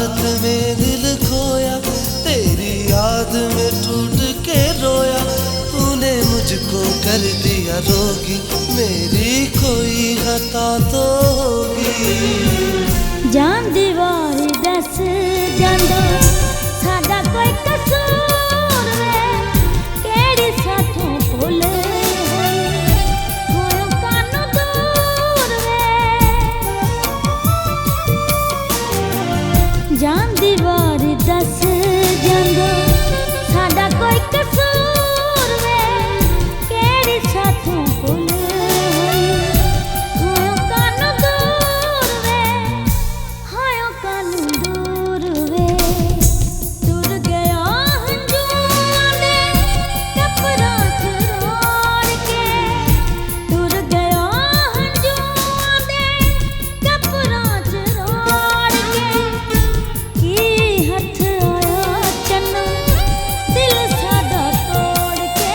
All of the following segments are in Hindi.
हालत में दिल खोया, तेरी याद में टूट के रोया। तूने मुझको कर दिया रोगी, मेरी कोई खता तो होगी। जान दीवार दस जांदा साडा कोई कसूर वे, केड़ी साथों भुल जान दीवार दस जांदा साडा कोई कसूर वे, केड़ी साथों भुल होयो कानू दूर वे, होयो कानू दूर वे। तुर गया हंजुआं दे कपरां च रोड़ के, तुर गया हंजुआं दे कपरां च रोड़ के। की हथ आया चन्ना दिल साडा तोड़ के,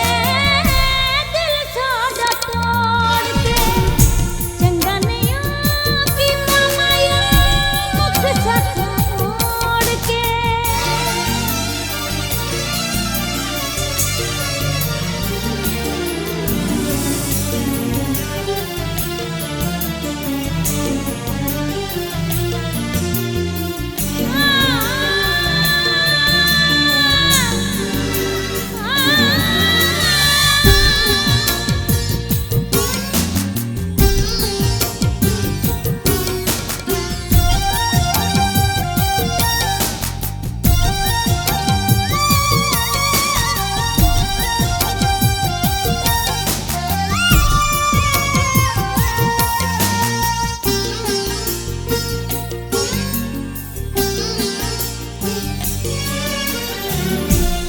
दिल साडा तोड़ के। चंगा नहीं की माया मुख साथों मोड़ के।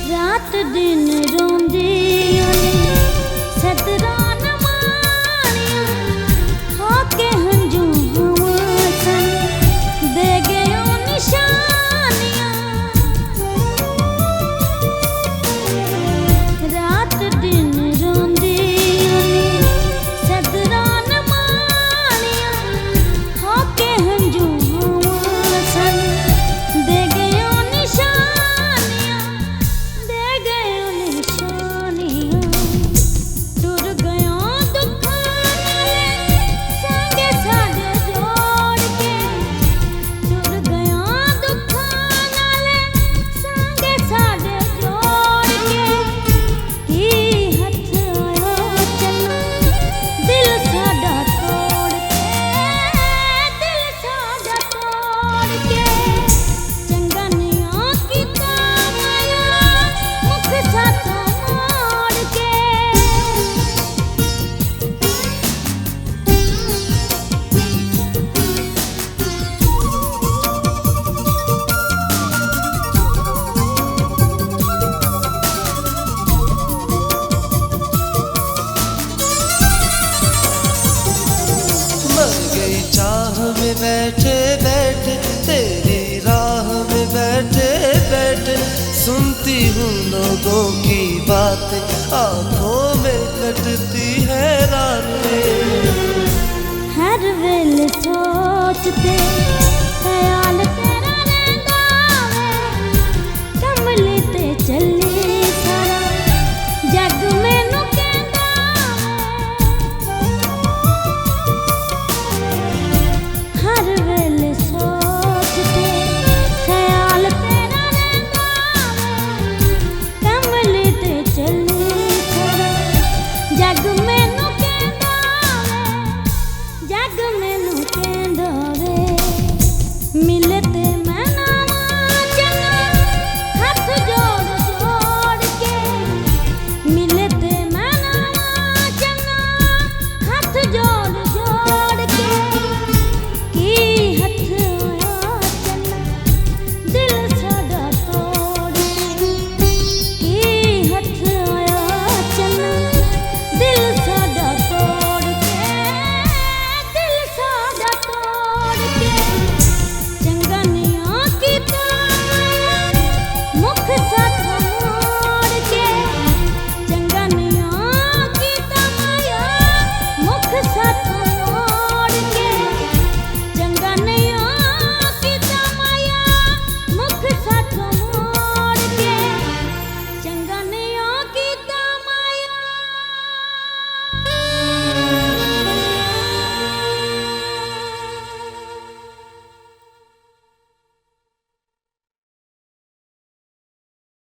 रात दिन रोंदी ओने सदरा न मानिया, होके हंजू हवा सन दे गयो निशानियां। रात दिन रोंदी ओने सदरा न मानिया, होके हंजू हवा सन दे गयो निशानियां, दे गयो निशानियां। तुर गयो दुखां नाले संगे साडे जोड़ के, तुर गयो दुखां नाले संगे साडे जोड़ के। की हथ आया चन्ना दिल साडा तोड़ के, दिल साडा तोड़ के। चंगा नहीं कीता माया मुख साथों मोड़ के। मर गई चाह में बैठे बैठे, तेरी राह में बैठे बैठे। सुनती हूँ लोगों की बातें, आंखों में कटती है रातें। हर वेले सोचते